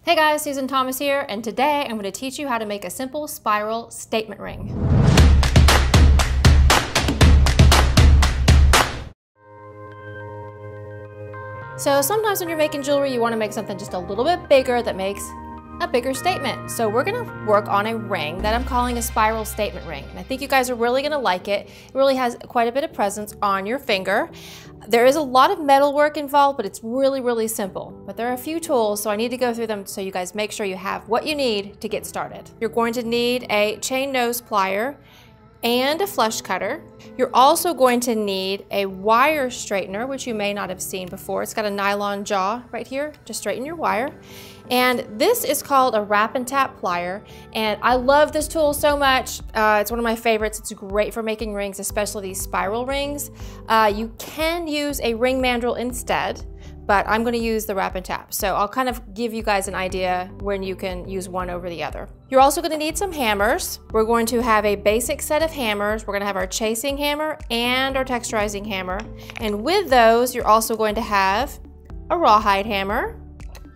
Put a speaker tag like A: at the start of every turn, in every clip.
A: Hey guys, Susan Thomas here, and today I'm going to teach you how to make a simple spiral statement ring. So sometimes when you're making jewelry, you want to make something just a little bit bigger that makes a bigger statement. So we're going to work on a ring that I'm calling a spiral statement ring. And I think you guys are really going to like it. It really has quite a bit of presence on your finger. There is a lot of metal work involved, but it's really simple. But there are a few tools, so I need to go through them so you guys make sure you have what you need to get started. You're going to need a chain nose plier and a flush cutter. You're also going to need a wire straightener, which you may not have seen before. It's got a nylon jaw right here to straighten your wire. And this is called a wrap and tap plier, and I love this tool so much. It's one of my favorites. It's great for making rings, especially these spiral rings. You can use a ring mandrel instead, but I'm going to use the wrap and tap. So I'll kind of give you guys an idea when you can use one over the other. You're also going to need some hammers. We're going to have a basic set of hammers. We're going to have our chasing hammer and our texturizing hammer. And with those, you're also going to have a rawhide hammer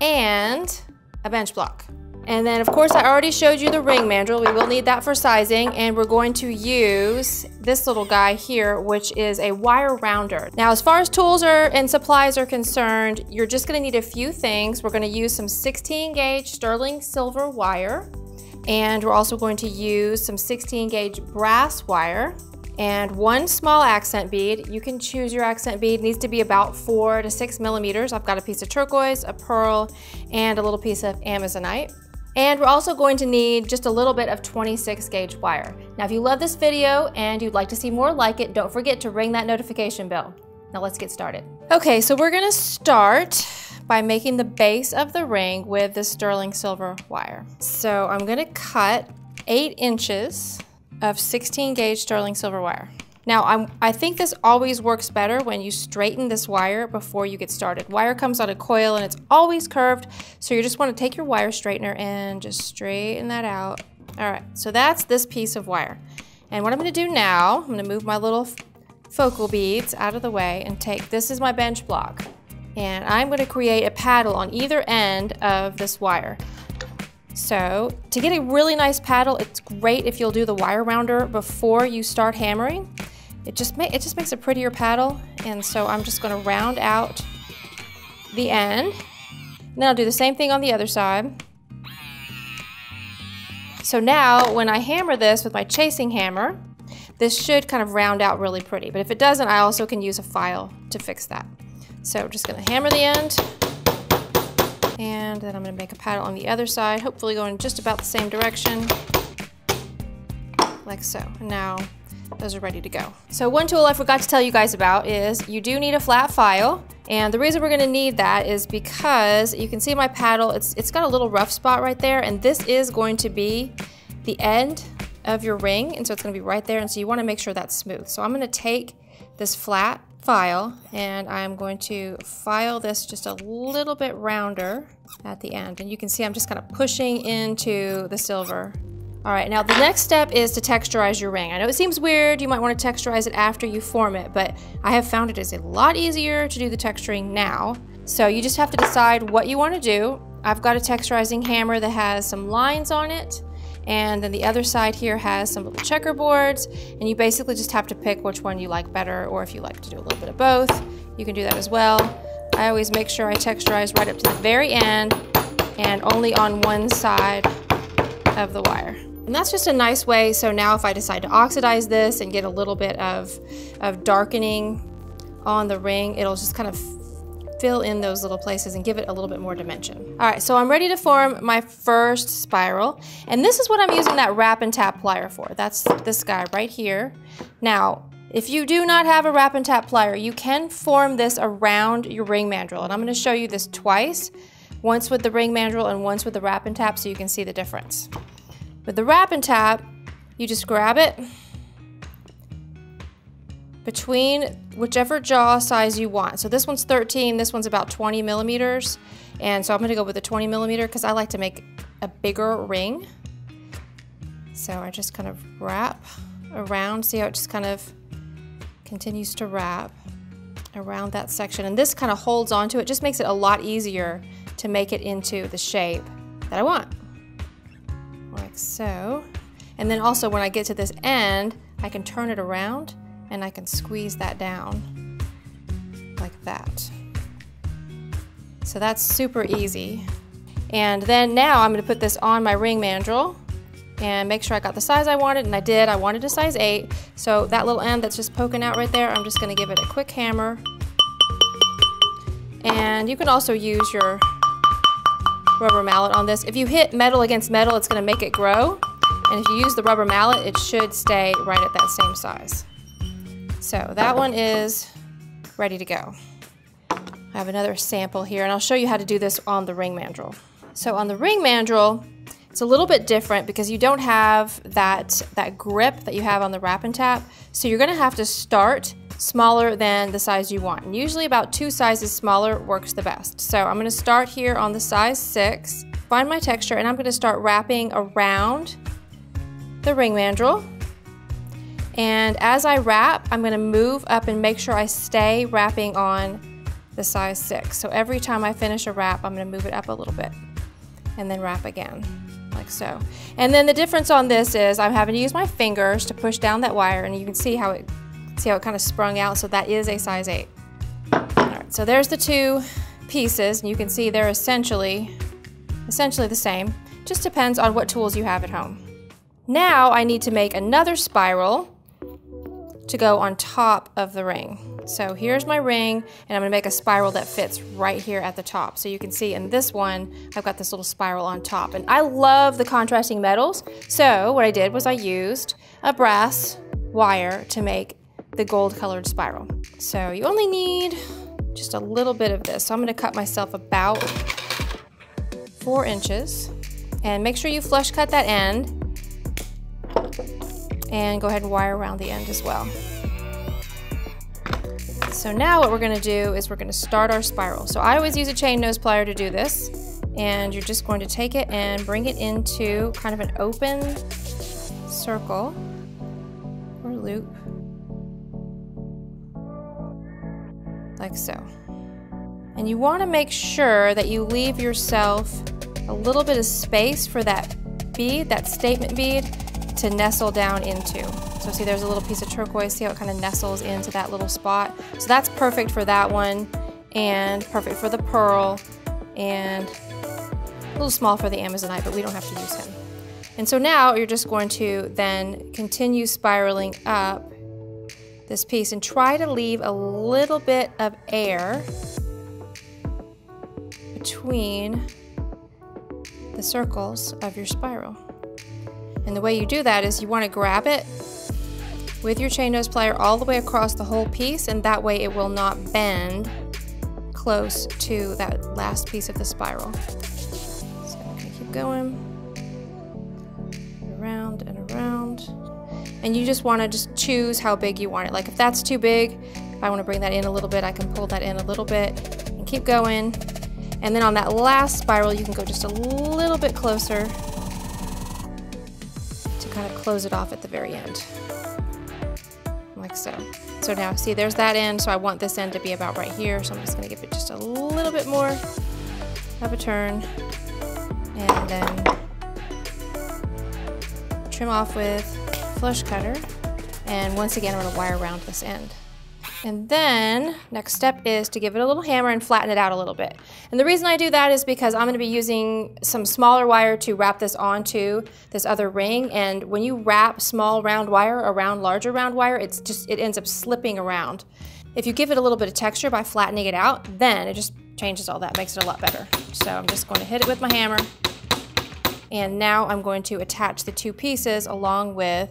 A: and a bench block. And then of course I already showed you the ring mandrel. We will need that for sizing, and we're going to use this little guy here, which is a wire rounder. Now as far as tools and supplies are concerned, you're just going to need a few things. We're going to use some 16 gauge sterling silver wire, and we're also going to use some 16 gauge brass wire and one small accent bead. You can choose your accent bead. It needs to be about 4 to 6 millimeters. I've got a piece of turquoise, a pearl, and a little piece of amazonite. And we're also going to need just a little bit of 26 gauge wire. Now if you love this video and you'd like to see more like it, don't forget to ring that notification bell. Now let's get started. Okay, so we're gonna start by making the base of the ring with the sterling silver wire. So I'm gonna cut 8 inches of 16 gauge sterling silver wire. Now I think this always works better when you straighten this wire before you get started. Wire comes on a coil and it's always curved, so you just want to take your wire straightener and just straighten that out. All right, so that's this piece of wire. And what I'm going to do now, I'm going to move my little focal beads out of the way and take, this is my bench block, and I'm going to create a paddle on either end of this wire. So to get a really nice paddle, it's great if you'll do the wire rounder before you start hammering. It just makes a prettier paddle, and so I'm just going to round out the end. And then I'll do the same thing on the other side. So now when I hammer this with my chasing hammer, this should kind of round out really pretty. But if it doesn't, I also can use a file to fix that. So I'm just going to hammer the end. And then I'm going to make a paddle on the other side, hopefully going just about the same direction, like so. And now those are ready to go. So one tool I forgot to tell you guys about is you do need a flat file. And the reason we're going to need that is because you can see my paddle, it's got a little rough spot right there, and this is going to be the end of your ring, and so it's going to be right there, and so you want to make sure that's smooth. So I'm going to take this flat file and I'm going to file this just a little bit rounder at the end, and you can see I'm just kind of pushing into the silver. All right, now the next step is to texturize your ring. I know it seems weird, you might want to texturize it after you form it, but I have found it is a lot easier to do the texturing now. So you just have to decide what you want to do. I've got a texturizing hammer that has some lines on it, and then the other side here has some little checkerboards, and you basically just have to pick which one you like better, or if you like to do a little bit of both, you can do that as well. I always make sure I texturize right up to the very end and only on one side of the wire. And that's just a nice way, so now if I decide to oxidize this and get a little bit of darkening on the ring, it'll just kind of fill in those little places and give it a little bit more dimension. All right, so I'm ready to form my first spiral, and this is what I'm using that wrap and tap plier for. That's this guy right here. Now, if you do not have a wrap and tap plier, you can form this around your ring mandrel, and I'm going to show you this twice, once with the ring mandrel and once with the wrap and tap, so you can see the difference. With the wrap and tap, you just grab it between whichever jaw size you want. So this one's 13, this one's about 20 millimeters. And so I'm gonna go with the 20 millimeter because I like to make a bigger ring. So I just kind of wrap around, see how it just kind of continues to wrap around that section. And this kind of holds onto it, just makes it a lot easier to make it into the shape that I want, like so. And then also when I get to this end, I can turn it around and I can squeeze that down like that. So that's super easy. And then now I'm going to put this on my ring mandrel and make sure I got the size I wanted, and I did. I wanted a size 8. So that little end that's just poking out right there, I'm just going to give it a quick hammer. And you can also use your rubber mallet on this. If you hit metal against metal, it's going to make it grow. And if you use the rubber mallet, it should stay right at that same size. So that one is ready to go. I have another sample here, and I'll show you how to do this on the ring mandrel. So on the ring mandrel, it's a little bit different because you don't have that grip that you have on the wrap and tap. So you're going to have to start smaller than the size you want. And usually about 2 sizes smaller works the best. So I'm going to start here on the size 6, find my texture, and I'm going to start wrapping around the ring mandrel. And as I wrap, I'm going to move up and make sure I stay wrapping on the size 6. So every time I finish a wrap, I'm going to move it up a little bit and then wrap again, like so. And then the difference on this is I'm having to use my fingers to push down that wire, and you can see how it kind of sprung out. So that is a size 8. All right, so there's the 2 pieces, and you can see they're essentially the same. Just depends on what tools you have at home. Now I need to make another spiral to go on top of the ring. So here's my ring, and I'm gonna make a spiral that fits right here at the top. So you can see in this one, I've got this little spiral on top. And I love the contrasting metals. So what I did was I used a brass wire to make the gold colored spiral. So you only need just a little bit of this. So I'm gonna cut myself about 4 inches, and make sure you flush cut that end, and go ahead and wire around the end as well. So now what we're going to do is we're going to start our spiral. So I always use a chain nose plier to do this, and you're just going to take it and bring it into kind of an open circle or loop, like so. And you want to make sure that you leave yourself a little bit of space for that bead, that statement bead, to nestle down into. So see, there's a little piece of turquoise. See how it kind of nestles into that little spot? So that's perfect for that one, and perfect for the pearl, and a little small for the Amazonite, but we don't have to use him. And so now you're just going to then continue spiraling up this piece and try to leave a little bit of air between the circles of your spiral. And the way you do that is you want to grab it with your chain nose plier all the way across the whole piece, and that way it will not bend close to that last piece of the spiral. So I'm going to keep going around and around. And you just want to just choose how big you want it. Like if that's too big, if I want to bring that in a little bit, I can pull that in a little bit and keep going. And then on that last spiral, you can go just a little bit closer to kind of close it off at the very end, like so. So now see, there's that end, so I want this end to be about right here, so I'm just going to give it just a little bit more of a turn, and then trim off with flush cutter. And once again, I'm going to wire around this end. And then next step is to give it a little hammer and flatten it out a little bit. And the reason I do that is because I'm going to be using some smaller wire to wrap this onto this other ring. And when you wrap small round wire around larger round wire, it ends up slipping around. If you give it a little bit of texture by flattening it out, then it just changes all that, makes it a lot better. So I'm just going to hit it with my hammer. And now I'm going to attach the 2 pieces along with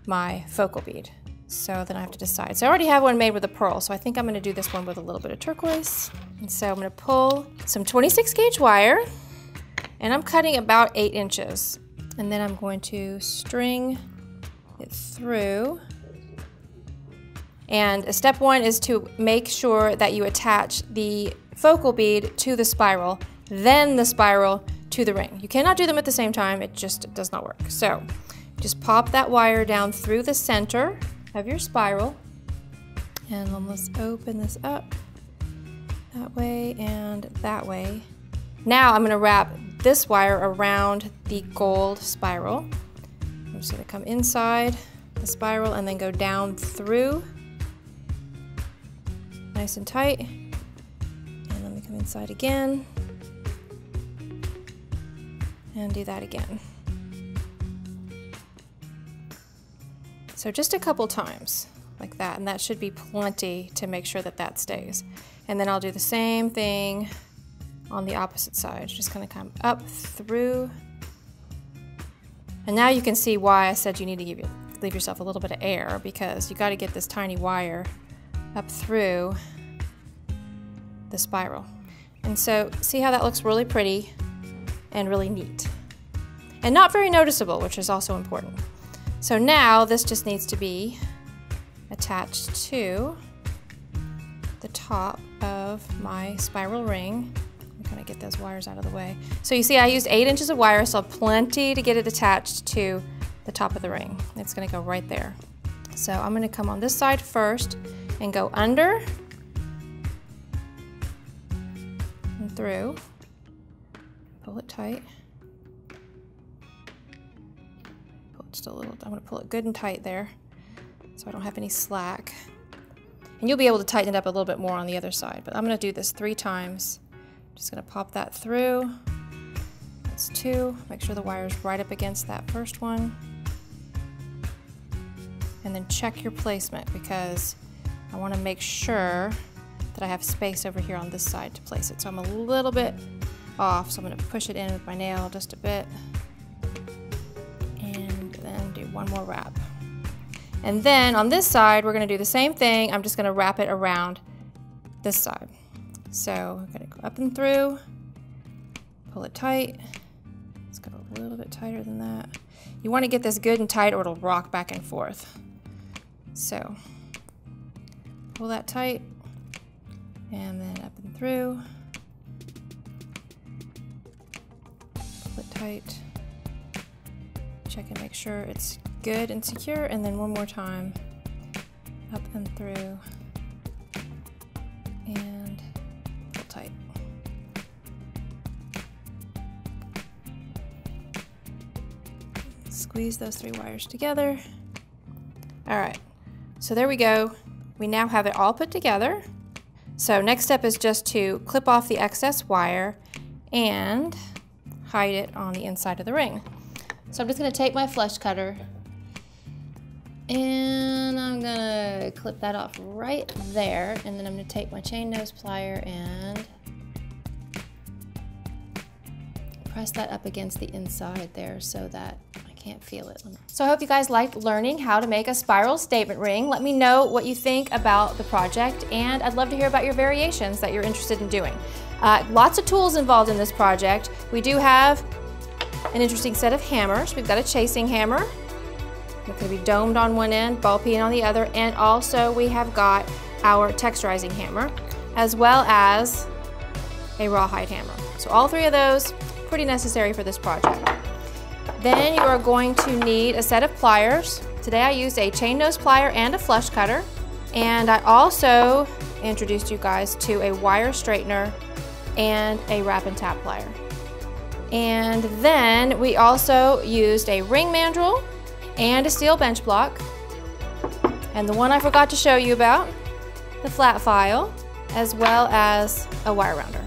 A: my focal bead. So then I have to decide. So I already have one made with a pearl, so I think I'm going to do this one with a little bit of turquoise. And so I'm going to pull some 26 gauge wire, and I'm cutting about 8 inches. And then I'm going to string it through. And step 1 is to make sure that you attach the focal bead to the spiral, then the spiral to the ring. You cannot do them at the same time, it just does not work. So just pop that wire down through the center of your spiral, and then let's open this up that way and that way. Now I'm going to wrap this wire around the gold spiral. I'm just going to come inside the spiral and then go down through, nice and tight. And let me come inside again and do that again. So just a couple times like that, and that should be plenty to make sure that that stays. And then I'll do the same thing on the opposite side. Just kind of come up through. And now you can see why I said you need to leave yourself a little bit of air, because you got to get this tiny wire up through the spiral. And so see how that looks really pretty and really neat. And not very noticeable, which is also important. So now this just needs to be attached to the top of my spiral ring. I'm gonna get those wires out of the way. So you see I used 8 inches of wire, so plenty to get it attached to the top of the ring. It's gonna go right there. So I'm gonna come on this side first and go under and through. Pull it tight. Pull it just a little, I'm gonna pull it good and tight there so I don't have any slack. And you'll be able to tighten it up a little bit more on the other side, but I'm gonna do this 3 times. Just gonna pop that through. That's 2. Make sure the wire's right up against that first one. And then check your placement, because I wanna make sure that I have space over here on this side to place it. So I'm a little bit off, so I'm gonna push it in with my nail just a bit. And then do one more wrap. And then on this side, we're gonna do the same thing. I'm just gonna wrap it around this side. So I'm gonna go up and through, pull it tight. Let's go a little bit tighter than that. You wanna get this good and tight or it'll rock back and forth. So pull that tight and then up and through. Pull it tight. Check and make sure it's good and secure, and then one more time, up and through, and pull tight. Squeeze those 3 wires together. All right, so there we go. We now have it all put together. So next step is just to clip off the excess wire and hide it on the inside of the ring. So I'm just gonna take my flush cutter and I'm gonna clip that off right there, and then I'm gonna take my chain nose plier and press that up against the inside there so that I can't feel it. So I hope you guys liked learning how to make a spiral statement ring. Let me know what you think about the project, and I'd love to hear about your variations that you're interested in doing. Lots of tools involved in this project. We do have an interesting set of hammers. We've got a chasing hammer. It's going to be domed on one end, ball peen on the other, and also we have got our texturizing hammer, as well as a rawhide hammer. So all 3 of those, pretty necessary for this project. Then you are going to need a set of pliers. Today I used a chain nose plier and a flush cutter, and I also introduced you guys to a wire straightener and a wrap and tap plier. And then we also used a ring mandrel and a steel bench block, and the one I forgot to show you about, the flat file, as well as a wire rounder.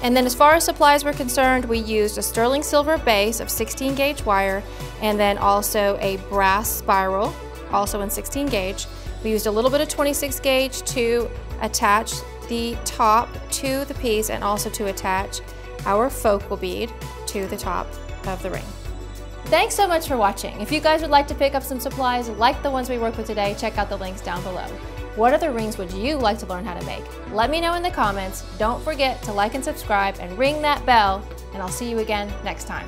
A: And then as far as supplies were concerned, we used a sterling silver base of 16 gauge wire, and then also a brass spiral, also in 16 gauge. We used a little bit of 26 gauge to attach the top to the piece, and also to attach our focal bead to the top of the ring. Thanks so much for watching. If you guys would like to pick up some supplies like the ones we worked with today, check out the links down below. What other rings would you like to learn how to make? Let me know in the comments. Don't forget to like and subscribe and ring that bell, and I'll see you again next time.